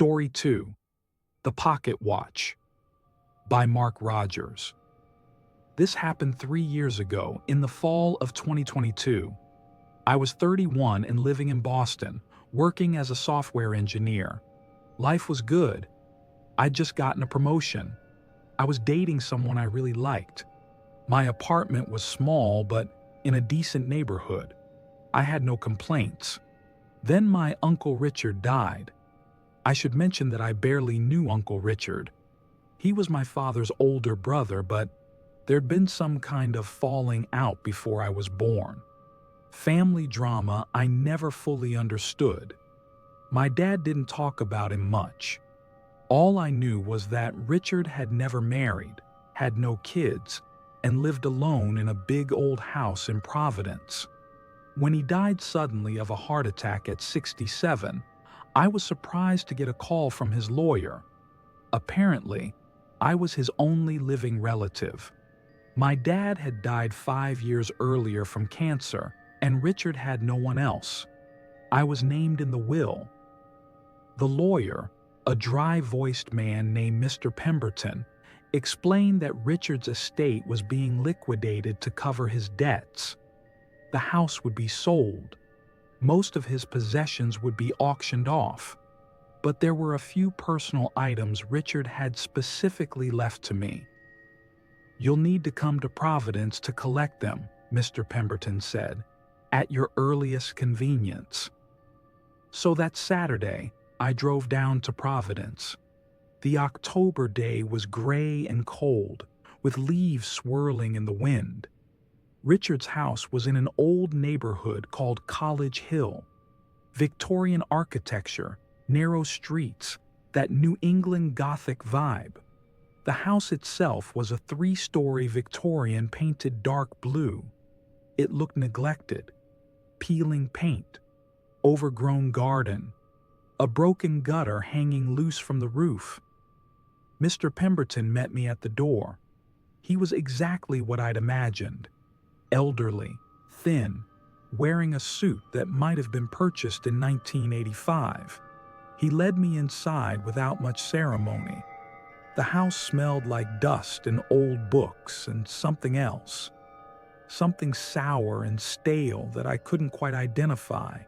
Story 2: The Pocket Watch by Mark Rogers. This happened 3 years ago, in the fall of 2022. I was 31 and living in Boston, working as a software engineer. Life was good. I'd just gotten a promotion. I was dating someone I really liked. My apartment was small, but in a decent neighborhood. I had no complaints. Then my Uncle Richard died. I should mention that I barely knew Uncle Richard. He was my father's older brother, but there'd been some kind of falling out before I was born. Family drama I never fully understood. My dad didn't talk about him much. All I knew was that Richard had never married, had no kids, and lived alone in a big old house in Providence. When he died suddenly of a heart attack at 67, I was surprised to get a call from his lawyer. Apparently, I was his only living relative. My dad had died 5 years earlier from cancer, and Richard had no one else. I was named in the will. The lawyer, a dry-voiced man named Mr. Pemberton, explained that Richard's estate was being liquidated to cover his debts. The house would be sold. Most of his possessions would be auctioned off. But there were a few personal items Richard had specifically left to me. "You'll need to come to Providence to collect them," Mr. Pemberton said, "at your earliest convenience." So that Saturday, I drove down to Providence. The October day was gray and cold, with leaves swirling in the wind. Richard's house was in an old neighborhood called College Hill. Victorian architecture, narrow streets, that New England Gothic vibe. The house itself was a 3-story Victorian painted dark blue. It looked neglected. Peeling paint, overgrown garden, a broken gutter hanging loose from the roof. Mr. Pemberton met me at the door. He was exactly what I'd imagined. Elderly, thin, wearing a suit that might have been purchased in 1985. He led me inside without much ceremony. The house smelled like dust and old books and something else. Something sour and stale that I couldn't quite identify.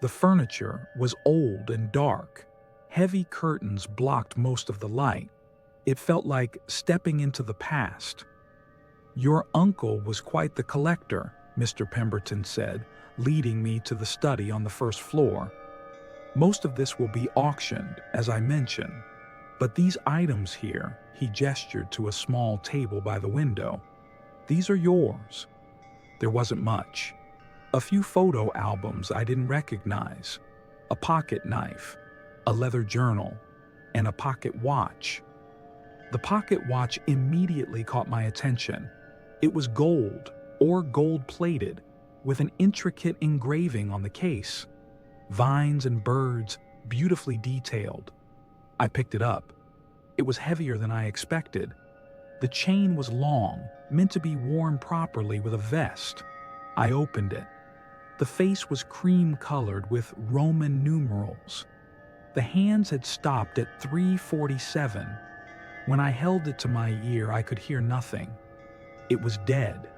The furniture was old and dark. Heavy curtains blocked most of the light. It felt like stepping into the past. "Your uncle was quite the collector," Mr. Pemberton said, leading me to the study on the first floor. "Most of this will be auctioned, as I mentioned, but these items here," he gestured to a small table by the window, "these are yours." There wasn't much. A few photo albums I didn't recognize, a pocket knife, a leather journal, and a pocket watch. The pocket watch immediately caught my attention. It was gold, or gold-plated, with an intricate engraving on the case. Vines and birds, beautifully detailed. I picked it up. It was heavier than I expected. The chain was long, meant to be worn properly with a vest. I opened it. The face was cream-colored with Roman numerals. The hands had stopped at 347. When I held it to my ear, I could hear nothing. It was dead.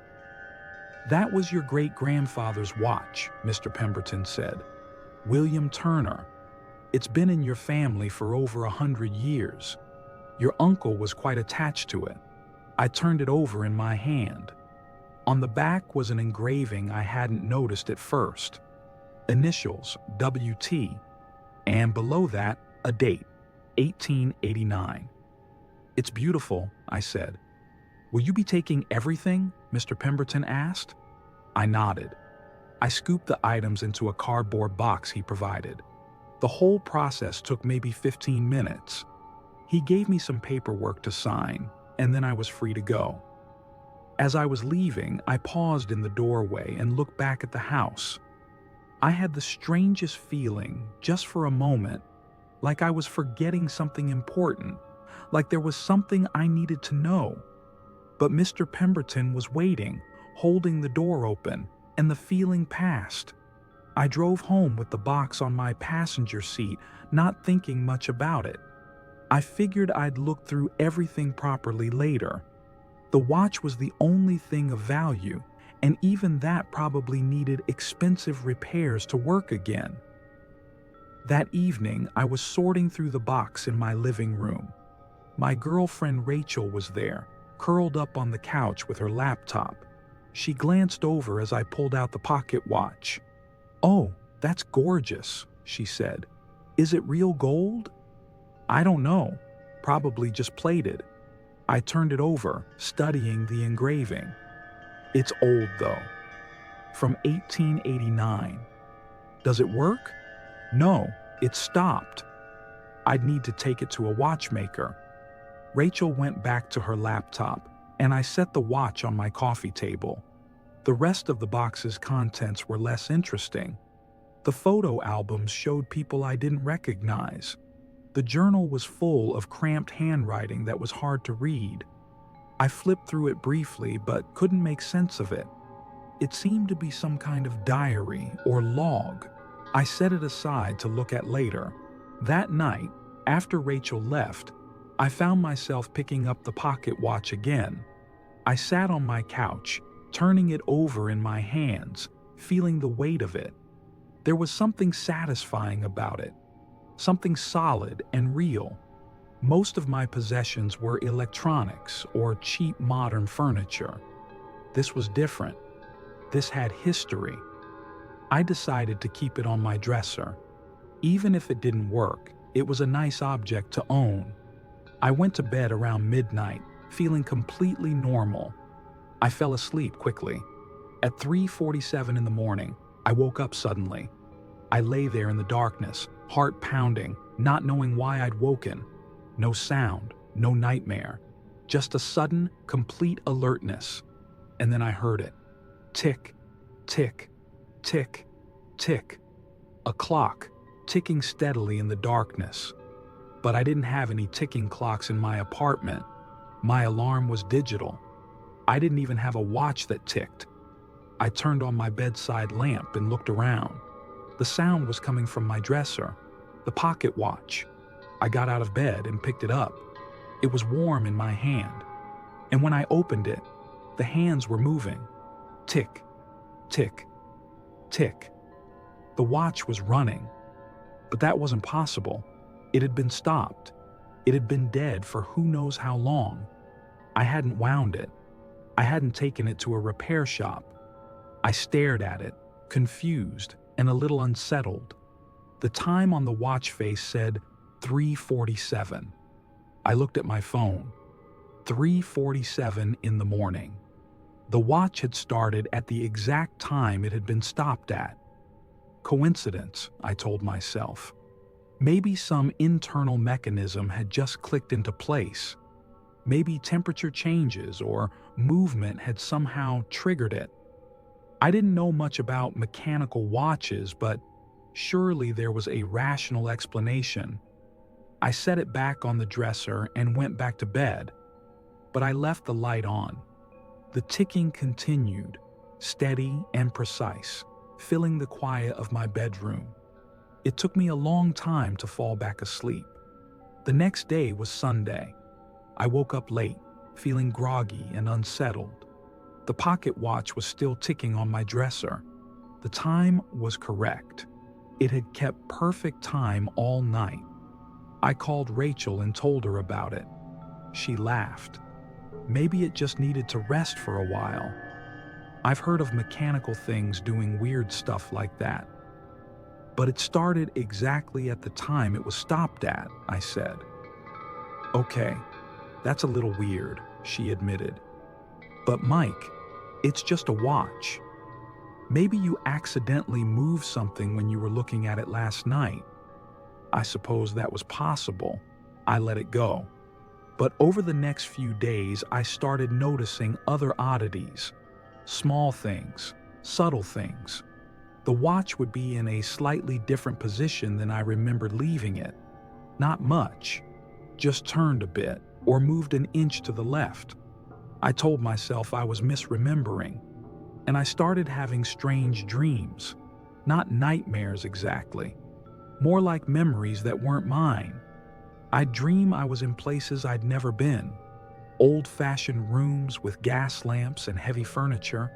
"That was your great-grandfather's watch," Mr. Pemberton said. "William Turner. It's been in your family for over 100 years. Your uncle was quite attached to it." I turned it over in my hand. On the back was an engraving I hadn't noticed at first. Initials, WT, and below that, a date, 1889. "It's beautiful," I said. "Will you be taking everything?" Mr. Pemberton asked. I nodded. I scooped the items into a cardboard box he provided. The whole process took maybe 15 minutes. He gave me some paperwork to sign, and then I was free to go. As I was leaving, I paused in the doorway and looked back at the house. I had the strangest feeling, just for a moment, like I was forgetting something important, like there was something I needed to know. But Mr. Pemberton was waiting, holding the door open, and the feeling passed. I drove home with the box on my passenger seat, not thinking much about it. I figured I'd look through everything properly later. The watch was the only thing of value, and even that probably needed expensive repairs to work again. That evening, I was sorting through the box in my living room. My girlfriend Rachel was there, curled up on the couch with her laptop. She glanced over as I pulled out the pocket watch. "Oh, that's gorgeous," she said. "Is it real gold?" "I don't know. Probably just plated." I turned it over, studying the engraving. "It's old, though. From 1889. Does it work?" "No, it stopped. I'd need to take it to a watchmaker." Rachel went back to her laptop, and I set the watch on my coffee table. The rest of the box's contents were less interesting. The photo albums showed people I didn't recognize. The journal was full of cramped handwriting that was hard to read. I flipped through it briefly but couldn't make sense of it. It seemed to be some kind of diary or log. I set it aside to look at later. That night, after Rachel left, I found myself picking up the pocket watch again. I sat on my couch, turning it over in my hands, feeling the weight of it. There was something satisfying about it, something solid and real. Most of my possessions were electronics or cheap modern furniture. This was different. This had history. I decided to keep it on my dresser. Even if it didn't work, it was a nice object to own. I went to bed around midnight, feeling completely normal. I fell asleep quickly. At 3:47 in the morning, I woke up suddenly. I lay there in the darkness, heart pounding, not knowing why I'd woken. No sound, no nightmare, just a sudden, complete alertness. And then I heard it. Tick, tick, tick, tick. A clock, ticking steadily in the darkness. But I didn't have any ticking clocks in my apartment. My alarm was digital. I didn't even have a watch that ticked. I turned on my bedside lamp and looked around. The sound was coming from my dresser, the pocket watch. I got out of bed and picked it up. It was warm in my hand. And when I opened it, the hands were moving. Tick, tick, tick. The watch was running. But that wasn't possible. It had been stopped. It had been dead for who knows how long. I hadn't wound it. I hadn't taken it to a repair shop. I stared at it, confused and a little unsettled. The time on the watch face said 3:47. I looked at my phone. 3:47 in the morning. The watch had started at the exact time it had been stopped at. Coincidence, I told myself. Maybe some internal mechanism had just clicked into place. Maybe temperature changes or movement had somehow triggered it. I didn't know much about mechanical watches, but surely there was a rational explanation. I set it back on the dresser and went back to bed, but I left the light on. The ticking continued, steady and precise, filling the quiet of my bedroom. It took me a long time to fall back asleep. The next day was Sunday. I woke up late, feeling groggy and unsettled. The pocket watch was still ticking on my dresser. The time was correct. It had kept perfect time all night. I called Rachel and told her about it. She laughed. Maybe it just needed to rest for a while. I've heard of mechanical things doing weird stuff like that. But it started exactly at the time it was stopped at, I said. Okay, that's a little weird, she admitted. But Mike, it's just a watch. Maybe you accidentally moved something when you were looking at it last night. I suppose that was possible. I let it go. But over the next few days, I started noticing other oddities. Small things, subtle things. The watch would be in a slightly different position than I remembered leaving it. Not much, just turned a bit or moved an inch to the left. I told myself I was misremembering, and I started having strange dreams. Not nightmares exactly, more like memories that weren't mine. I'd dream I was in places I'd never been, old-fashioned rooms with gas lamps and heavy furniture.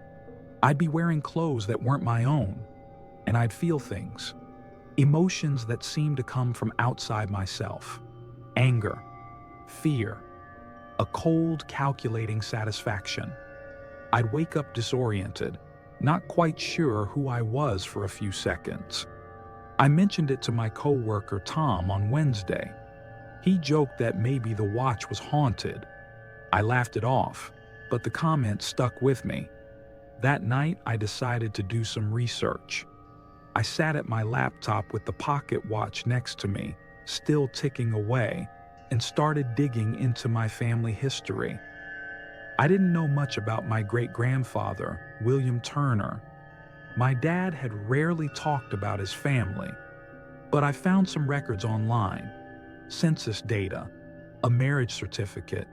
I'd be wearing clothes that weren't my own, and I'd feel things, emotions that seemed to come from outside myself. Anger, fear, a cold, calculating satisfaction. I'd wake up disoriented, not quite sure who I was for a few seconds. I mentioned it to my coworker Tom on Wednesday. He joked that maybe the watch was haunted. I laughed it off, but the comment stuck with me. That night, I decided to do some research. I sat at my laptop with the pocket watch next to me, still ticking away, and started digging into my family history. I didn't know much about my great-grandfather, William Turner. My dad had rarely talked about his family, but I found some records online, census data, a marriage certificate,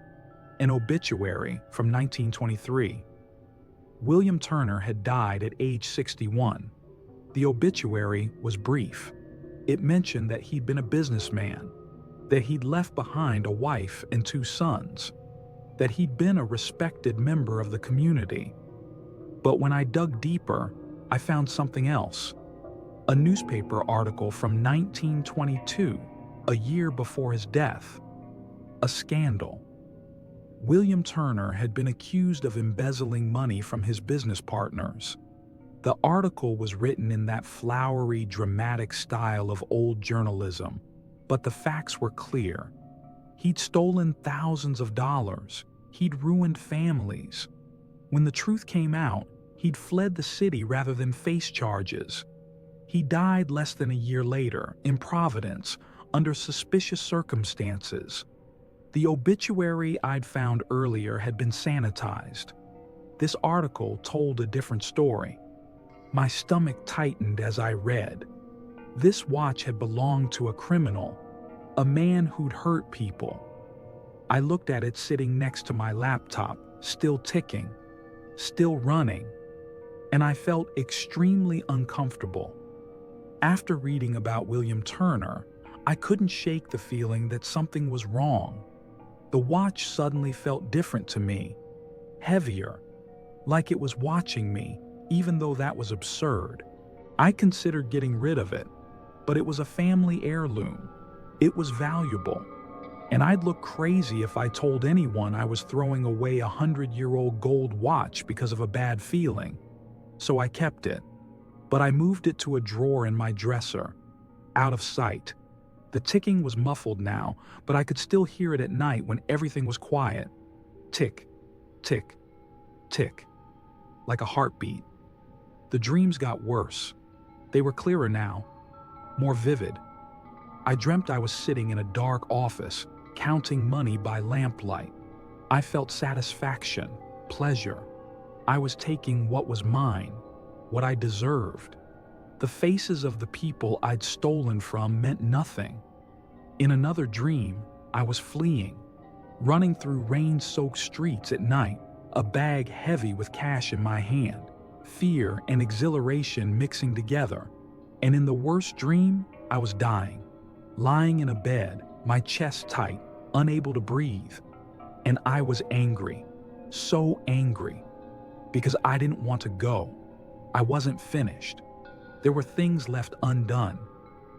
an obituary from 1923. William Turner had died at age 61. The obituary was brief. It mentioned that he'd been a businessman, that he'd left behind a wife and 2 sons, that he'd been a respected member of the community. But when I dug deeper, I found something else. A newspaper article from 1922, a year before his death. A scandal. William Turner had been accused of embezzling money from his business partners. The article was written in that flowery, dramatic style of old journalism, but the facts were clear. He'd stolen thousands of dollars. He'd ruined families. When the truth came out, he'd fled the city rather than face charges. He died less than a year later, in Providence, under suspicious circumstances. The obituary I'd found earlier had been sanitized. This article told a different story. My stomach tightened as I read. This watch had belonged to a criminal, a man who'd hurt people. I looked at it sitting next to my laptop, still ticking, still running, and I felt extremely uncomfortable. After reading about William Turner, I couldn't shake the feeling that something was wrong. The watch suddenly felt different to me, heavier, like it was watching me, even though that was absurd. I considered getting rid of it, but it was a family heirloom. It was valuable, and I'd look crazy if I told anyone I was throwing away a 100-year-old gold watch because of a bad feeling. So I kept it, but I moved it to a drawer in my dresser, out of sight. The ticking was muffled now, but I could still hear it at night when everything was quiet. Tick, tick, tick, like a heartbeat. The dreams got worse. They were clearer now, more vivid. I dreamt I was sitting in a dark office, counting money by lamplight. I felt satisfaction, pleasure. I was taking what was mine, what I deserved. The faces of the people I'd stolen from meant nothing. In another dream, I was fleeing, running through rain-soaked streets at night, a bag heavy with cash in my hand, fear and exhilaration mixing together. And in the worst dream, I was dying, lying in a bed, my chest tight, unable to breathe. And I was angry, so angry, because I didn't want to go. I wasn't finished. There were things left undone.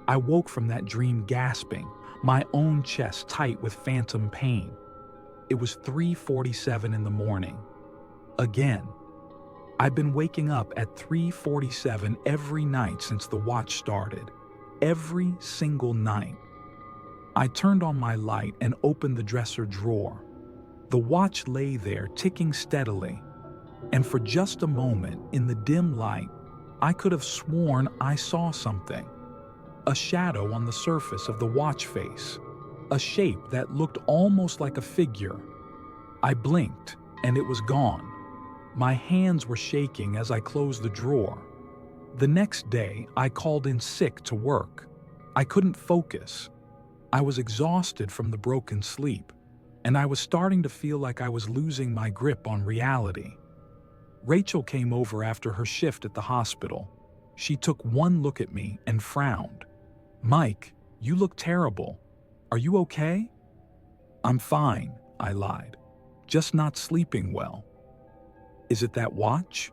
I woke from that dream gasping, my own chest tight with phantom pain. It was 3:47 in the morning. Again. I've been waking up at 3:47 every night since the watch started. Every single night. I turned on my light and opened the dresser drawer. The watch lay there ticking steadily, and for just a moment, in the dim light, I could have sworn I saw something. A shadow on the surface of the watch face, a shape that looked almost like a figure. I blinked, and it was gone. My hands were shaking as I closed the drawer. The next day, I called in sick to work. I couldn't focus. I was exhausted from the broken sleep, and I was starting to feel like I was losing my grip on reality. Rachel came over after her shift at the hospital. She took one look at me and frowned. "Mike, you look terrible. Are you okay?" "I'm fine," I lied. "Just not sleeping well." "Is it that watch?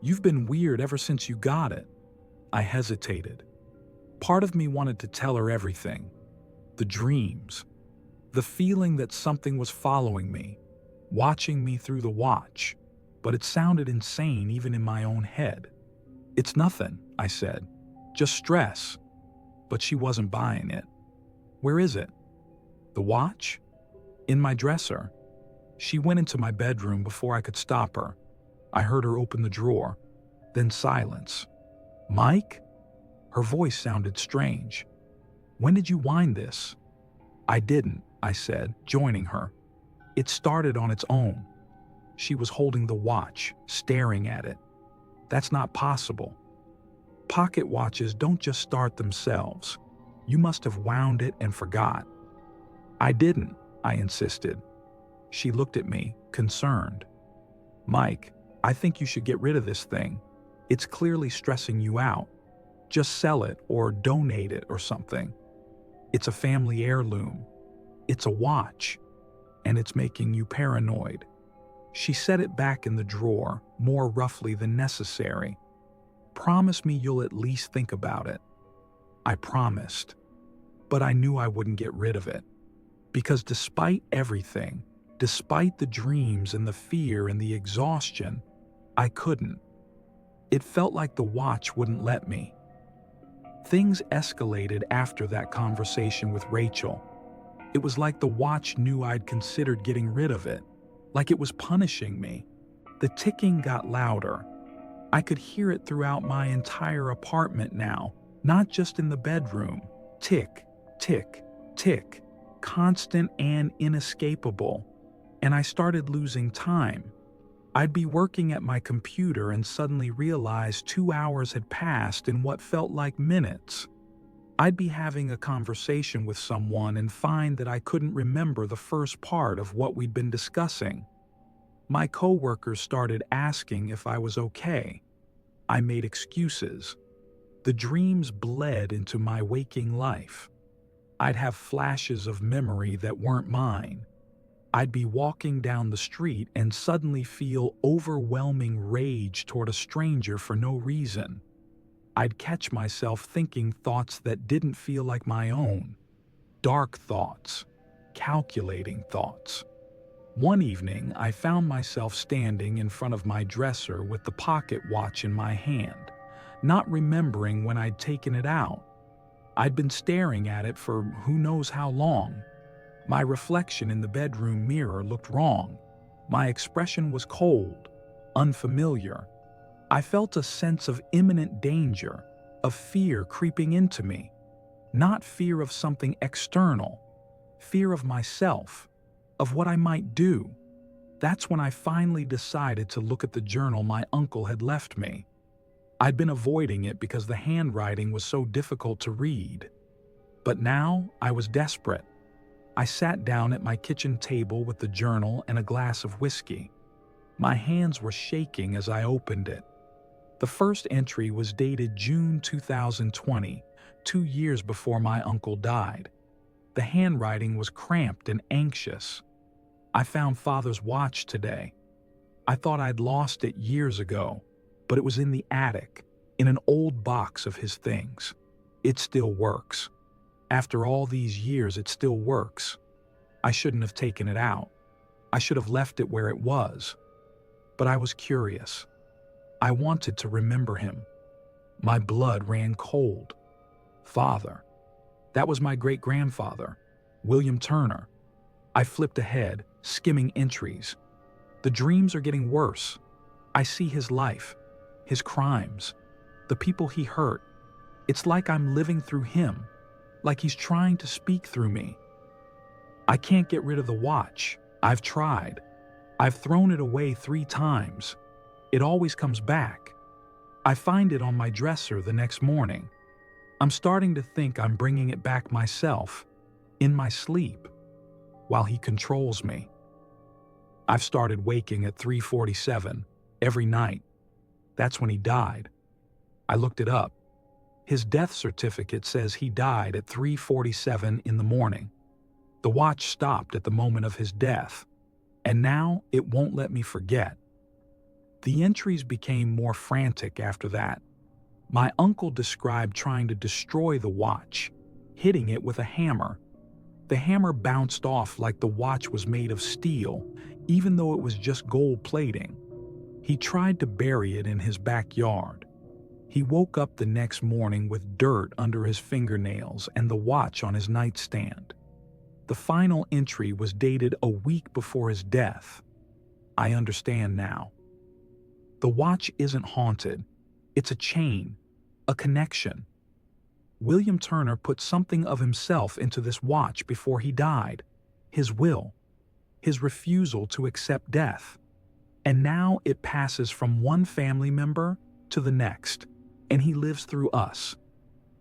You've been weird ever since you got it." I hesitated. Part of me wanted to tell her everything. The dreams. The feeling that something was following me, watching me through the watch. But it sounded insane even in my own head. "It's nothing," I said. "Just stress." But she wasn't buying it. "Where is it?" "The watch?" "In my dresser." She went into my bedroom before I could stop her. I heard her open the drawer, then silence. "Mike?" Her voice sounded strange. "When did you wind this?" "I didn't," I said, joining her. "It started on its own." She was holding the watch, staring at it. "That's not possible. Pocket watches don't just start themselves. You must have wound it and forgot." "I didn't," I insisted. She looked at me, concerned. "Mike, I think you should get rid of this thing. It's clearly stressing you out. Just sell it or donate it or something. It's a family heirloom. It's a watch, and it's making you paranoid." She set it back in the drawer, more roughly than necessary. "Promise me you'll at least think about it." I promised, but I knew I wouldn't get rid of it. Because despite everything, despite the dreams and the fear and the exhaustion, I couldn't. It felt like the watch wouldn't let me. Things escalated after that conversation with Rachel. It was like the watch knew I'd considered getting rid of it, like it was punishing me. The ticking got louder. I could hear it throughout my entire apartment now, not just in the bedroom. Tick, tick, tick, constant and inescapable. And I started losing time. I'd be working at my computer and suddenly realize 2 hours had passed in what felt like minutes. I'd be having a conversation with someone and find that I couldn't remember the first part of what we'd been discussing. My coworkers started asking if I was okay. I made excuses. The dreams bled into my waking life. I'd have flashes of memory that weren't mine. I'd be walking down the street and suddenly feel overwhelming rage toward a stranger for no reason. I'd catch myself thinking thoughts that didn't feel like my own. Dark thoughts, calculating thoughts. One evening, I found myself standing in front of my dresser with the pocket watch in my hand, not remembering when I'd taken it out. I'd been staring at it for who knows how long. My reflection in the bedroom mirror looked wrong. My expression was cold, unfamiliar. I felt a sense of imminent danger, of fear creeping into me. Not fear of something external, fear of myself, of what I might do. That's when I finally decided to look at the journal my uncle had left me. I'd been avoiding it because the handwriting was so difficult to read. But now I was desperate. I sat down at my kitchen table with the journal and a glass of whiskey. My hands were shaking as I opened it. The first entry was dated June 2020, 2 years before my uncle died. The handwriting was cramped and anxious. "I found Father's watch today. I thought I'd lost it years ago, but it was in the attic, in an old box of his things. It still works. After all these years, it still works. I shouldn't have taken it out. I should have left it where it was. But I was curious. I wanted to remember him. My blood ran cold. Father. That was my great-grandfather, William Turner. I flipped ahead, skimming entries. The dreams are getting worse. I see his life, his crimes, the people he hurt. It's like I'm living through him, like he's trying to speak through me. I can't get rid of the watch. I've tried. I've thrown it away 3 times. It always comes back. I find it on my dresser the next morning. I'm starting to think I'm bringing it back myself, in my sleep, while he controls me. I've started waking at 3:47 every night. That's when he died. I looked it up. His death certificate says he died at 3:47 in the morning. The watch stopped at the moment of his death, and now it won't let me forget. The entries became more frantic after that. My uncle described trying to destroy the watch, hitting it with a hammer. The hammer bounced off like the watch was made of steel, even though it was just gold plating. He tried to bury it in his backyard. He woke up the next morning with dirt under his fingernails and the watch on his nightstand. The final entry was dated a week before his death. I understand now. The watch isn't haunted. It's a chain, a connection. William Turner put something of himself into this watch before he died. His will, his refusal to accept death. And now it passes from one family member to the next, and he lives through us.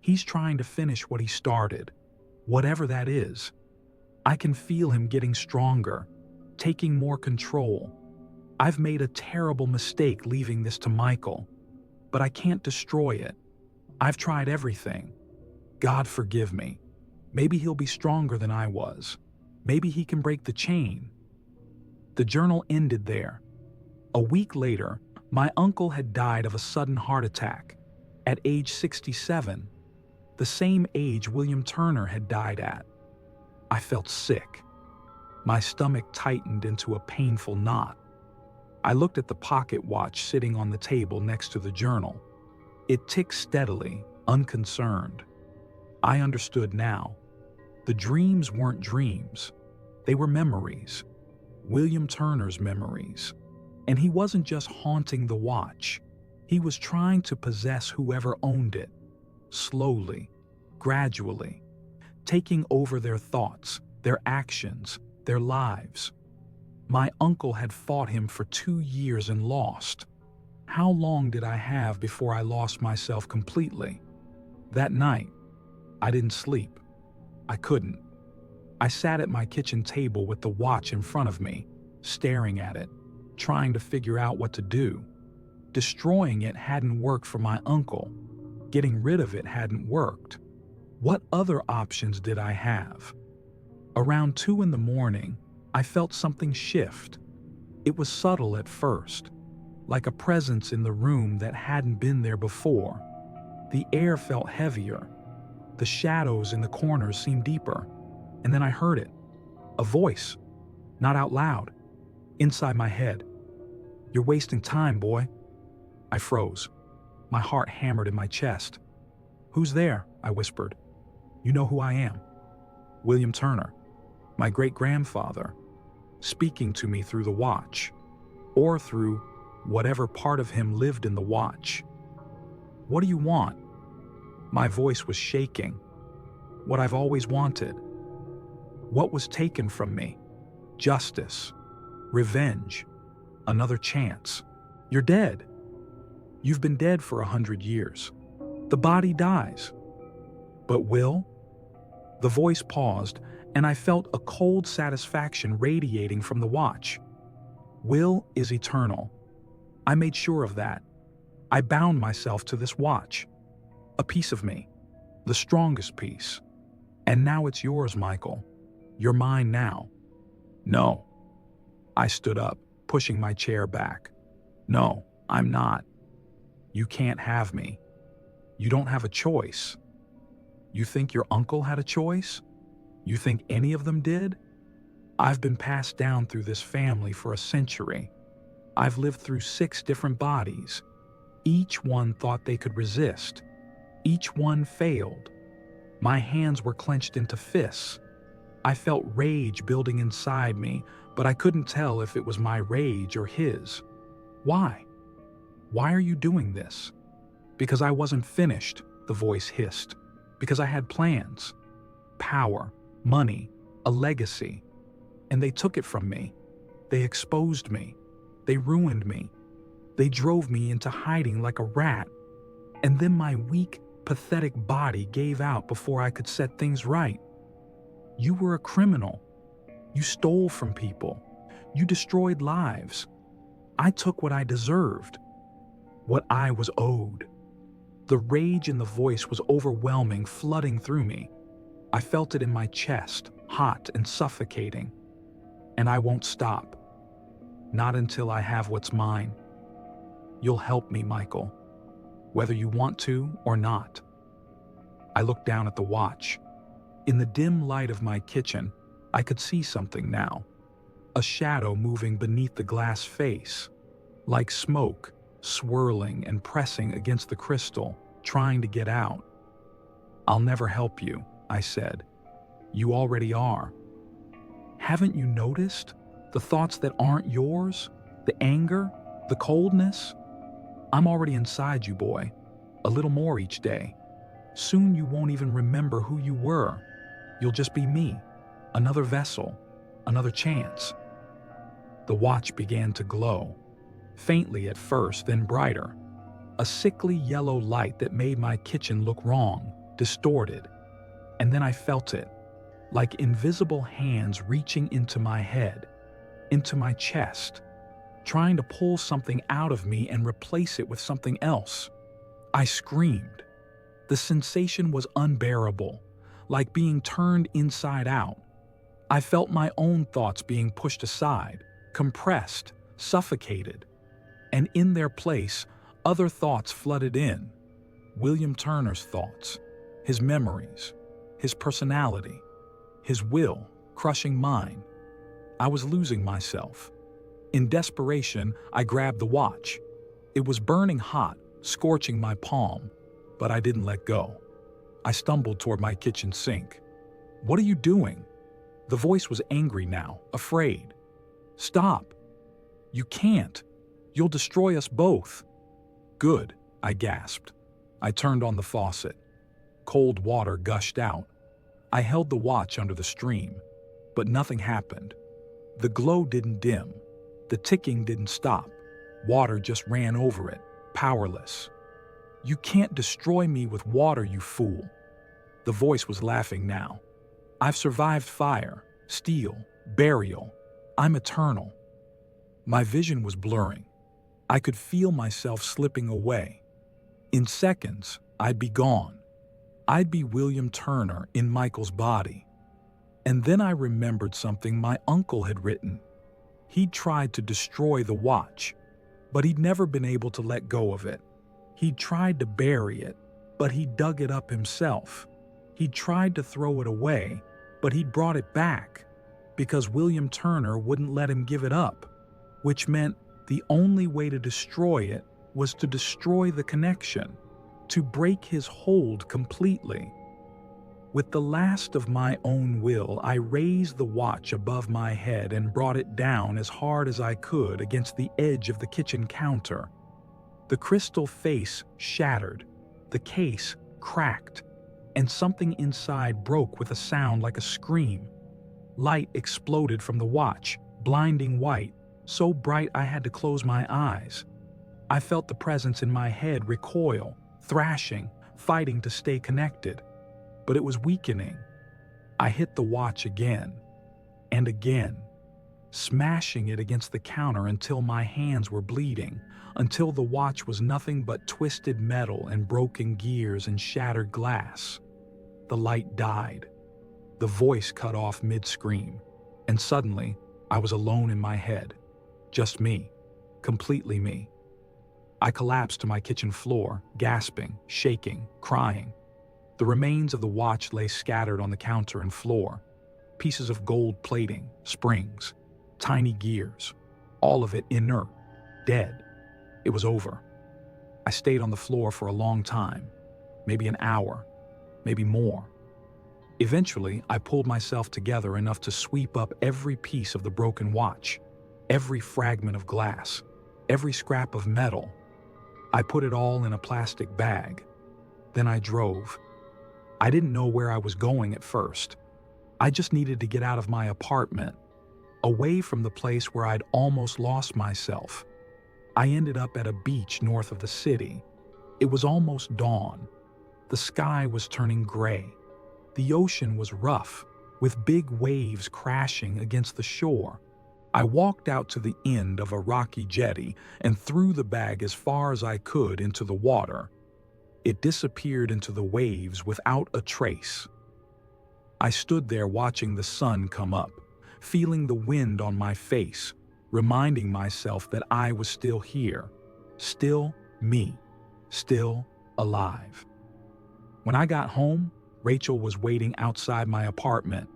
He's trying to finish what he started, whatever that is. I can feel him getting stronger, taking more control. I've made a terrible mistake leaving this to Michael, but I can't destroy it. I've tried everything. God forgive me. Maybe he'll be stronger than I was. Maybe he can break the chain. The journal ended there. A week later, my uncle had died of a sudden heart attack at age 67, the same age William Turner had died at. I felt sick. My stomach tightened into a painful knot. I looked at the pocket watch sitting on the table next to the journal. It ticked steadily, unconcerned. I understood now. The dreams weren't dreams. They were memories. William Turner's memories. And he wasn't just haunting the watch. He was trying to possess whoever owned it. Slowly, gradually, taking over their thoughts, their actions, their lives. My uncle had fought him for 2 years and lost. How long did I have before I lost myself completely? That night, I didn't sleep. I couldn't. I sat at my kitchen table with the watch in front of me, staring at it, trying to figure out what to do. Destroying it hadn't worked for my uncle. Getting rid of it hadn't worked. What other options did I have? Around 2 in the morning, I felt something shift. It was subtle at first, like a presence in the room that hadn't been there before. The air felt heavier. The shadows in the corners seemed deeper. And then I heard it. A voice, not out loud, inside my head. "You're wasting time, boy." I froze. My heart hammered in my chest. "Who's there?" I whispered. "You know who I am. William Turner, my great-grandfather, speaking to me through the watch, or through whatever part of him lived in the watch. What do you want?" My voice was shaking. What I've always wanted. What was taken from me? Justice. Revenge. Another chance. "You're dead. You've been dead for 100 years. The body dies. But Will?" The voice paused, and I felt a cold satisfaction radiating from the watch. Will is eternal. I made sure of that. I bound myself to this watch. A piece of me. The strongest piece. And now it's yours, Michael. You're mine now. "No." I stood up, pushing my chair back. "No, I'm not. You can't have me. You don't have a choice." "You think your uncle had a choice? You think any of them did? I've been passed down through this family for a century. I've lived through 6 different bodies. Each one thought they could resist. Each one failed. My hands were clenched into fists. I felt rage building inside me, but I couldn't tell if it was my rage or his. Why? Why are you doing this?" "Because I wasn't finished," the voice hissed. "Because I had plans. Power, money, a legacy. And they took it from me. They exposed me. They ruined me. They drove me into hiding like a rat. And then my weak, pathetic body gave out before I could set things right. You were a criminal. You stole from people. You destroyed lives. I took what I deserved, what I was owed. The rage in the voice was overwhelming, flooding through me. I felt it in my chest, hot and suffocating. And I won't stop. Not until I have what's mine. You'll help me, Michael, whether you want to or not. I looked down at the watch. In the dim light of my kitchen, I could see something now. A shadow moving beneath the glass face, like smoke, swirling and pressing against the crystal, trying to get out. I'll never help you, I said. You already are. Haven't you noticed? The thoughts that aren't yours? The anger? The coldness? I'm already inside you, boy. A little more each day. Soon you won't even remember who you were. You'll just be me. Another vessel. Another chance. The watch began to glow. Faintly at first, then brighter. A sickly yellow light that made my kitchen look wrong, distorted. And then I felt it, like invisible hands reaching into my head, into my chest, trying to pull something out of me and replace it with something else. I screamed. The sensation was unbearable, like being turned inside out. I felt my own thoughts being pushed aside, compressed, suffocated. And in their place, other thoughts flooded in. William Turner's thoughts, his memories, his personality, his will crushing mine. I was losing myself. In desperation, I grabbed the watch. It was burning hot, scorching my palm, but I didn't let go. I stumbled toward my kitchen sink. What are you doing? The voice was angry now, afraid. Stop. You can't. You'll destroy us both. Good, I gasped. I turned on the faucet. Cold water gushed out. I held the watch under the stream, but nothing happened. The glow didn't dim. The ticking didn't stop. Water just ran over it, powerless. You can't destroy me with water, you fool. The voice was laughing now. I've survived fire, steel, burial. I'm eternal. My vision was blurring. I could feel myself slipping away. In seconds, I'd be gone. I'd be William Turner in Michael's body. And then I remembered something my uncle had written. He'd tried to destroy the watch, but he'd never been able to let go of it. He'd tried to bury it, but he dug it up himself. He'd tried to throw it away, but he'd brought it back because William Turner wouldn't let him give it up, which meant the only way to destroy it was to destroy the connection, to break his hold completely. With the last of my own will, I raised the watch above my head and brought it down as hard as I could against the edge of the kitchen counter. The crystal face shattered, the case cracked, and something inside broke with a sound like a scream. Light exploded from the watch, blinding white, so bright I had to close my eyes. I felt the presence in my head recoil, thrashing, fighting to stay connected. But it was weakening. I hit the watch again and again, smashing it against the counter until my hands were bleeding, until the watch was nothing but twisted metal and broken gears and shattered glass. The light died. The voice cut off mid-scream, and suddenly I was alone in my head. Just me, completely me. I collapsed to my kitchen floor, gasping, shaking, crying. The remains of the watch lay scattered on the counter and floor. Pieces of gold plating, springs, tiny gears, all of it inert, dead. It was over. I stayed on the floor for a long time, maybe an hour, maybe more. Eventually, I pulled myself together enough to sweep up every piece of the broken watch, every fragment of glass, every scrap of metal. I put it all in a plastic bag. Then I drove. I didn't know where I was going at first. I just needed to get out of my apartment, away from the place where I'd almost lost myself. I ended up at a beach north of the city. It was almost dawn. The sky was turning gray. The ocean was rough, with big waves crashing against the shore. I walked out to the end of a rocky jetty and threw the bag as far as I could into the water. It disappeared into the waves without a trace. I stood there watching the sun come up, feeling the wind on my face, reminding myself that I was still here, still me, still alive. When I got home, Rachel was waiting outside my apartment.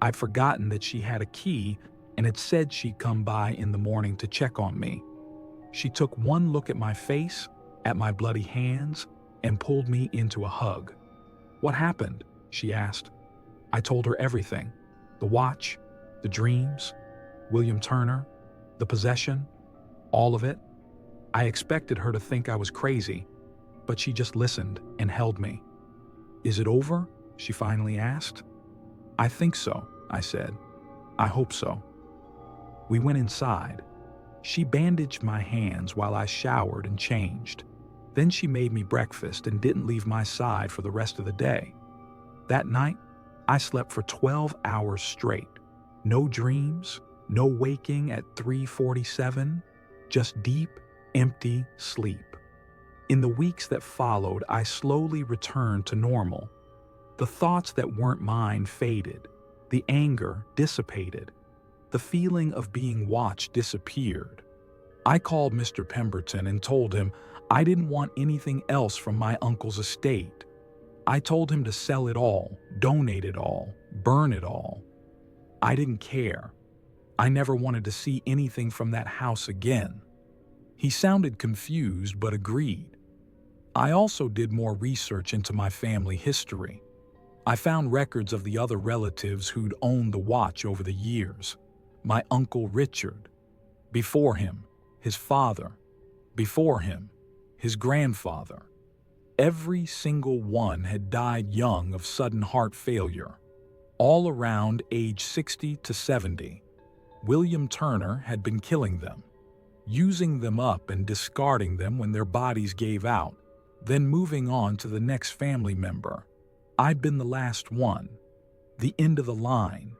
I'd forgotten that she had a key and had said she'd come by in the morning to check on me. She took one look at my face, at my bloody hands, and pulled me into a hug. "What happened?" she asked. I told her everything. The watch, the dreams, William Turner, the possession, all of it. I expected her to think I was crazy, but she just listened and held me. "Is it over?" she finally asked. "I think so," I said. "I hope so." We went inside. She bandaged my hands while I showered and changed. Then she made me breakfast and didn't leave my side for the rest of the day. That night, I slept for 12 hours straight. No dreams, no waking at 3:47, just deep, empty sleep. In the weeks that followed, I slowly returned to normal. The thoughts that weren't mine faded. The anger dissipated. The feeling of being watched disappeared. I called Mr. Pemberton and told him I didn't want anything else from my uncle's estate. I told him to sell it all, donate it all, burn it all. I didn't care. I never wanted to see anything from that house again. He sounded confused but agreed. I also did more research into my family history. I found records of the other relatives who'd owned the watch over the years. My Uncle Richard. Before him, his father. Before him, his grandfather. Every single one had died young of sudden heart failure, all around age 60 to 70. William Turner had been killing them, using them up and discarding them when their bodies gave out, then moving on to the next family member. I'd been the last one, the end of the line.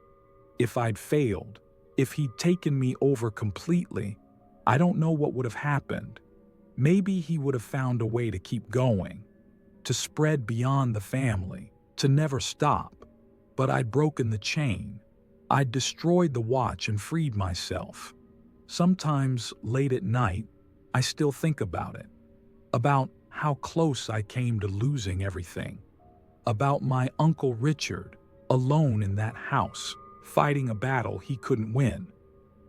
If I'd failed, if he'd taken me over completely, I don't know what would have happened. Maybe he would have found a way to keep going, to spread beyond the family, to never stop. But I'd broken the chain. I'd destroyed the watch and freed myself. Sometimes, late at night, I still think about it. About how close I came to losing everything. About my Uncle Richard, alone in that house, fighting a battle he couldn't win.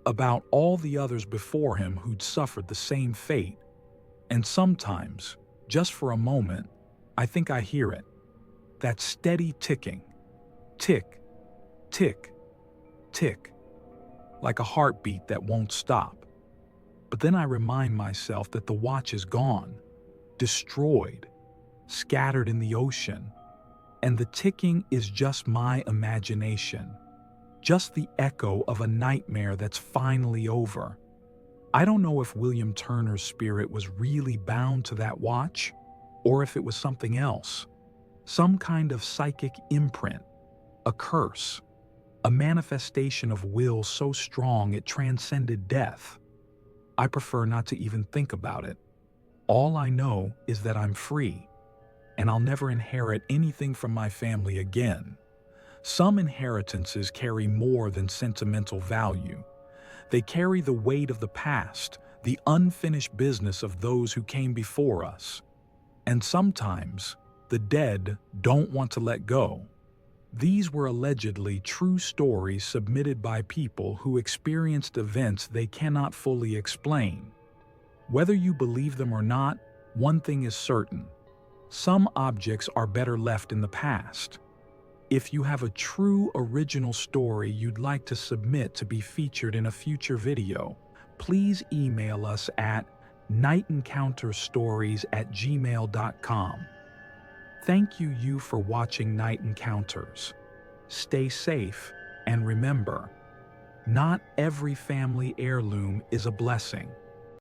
About all the others before him who'd suffered the same fate. And sometimes, just for a moment, I think I hear it. That steady ticking. Tick, tick, tick. Like a heartbeat that won't stop. But then I remind myself that the watch is gone. Destroyed. Scattered in the ocean. And the ticking is just my imagination. Just the echo of a nightmare that's finally over. I don't know if William Turner's spirit was really bound to that watch, or if it was something else. Some kind of psychic imprint, a curse, a manifestation of will so strong it transcended death. I prefer not to even think about it. All I know is that I'm free, and I'll never inherit anything from my family again. Some inheritances carry more than sentimental value. They carry the weight of the past, the unfinished business of those who came before us. And sometimes, the dead don't want to let go. These were allegedly true stories submitted by people who experienced events they cannot fully explain. Whether you believe them or not, one thing is certain. Some objects are better left in the past. If you have a true original story you'd like to submit to be featured in a future video, please email us at nightencountersstories@gmail.com. Thank you for watching Night Encounters. Stay safe, and remember, not every family heirloom is a blessing.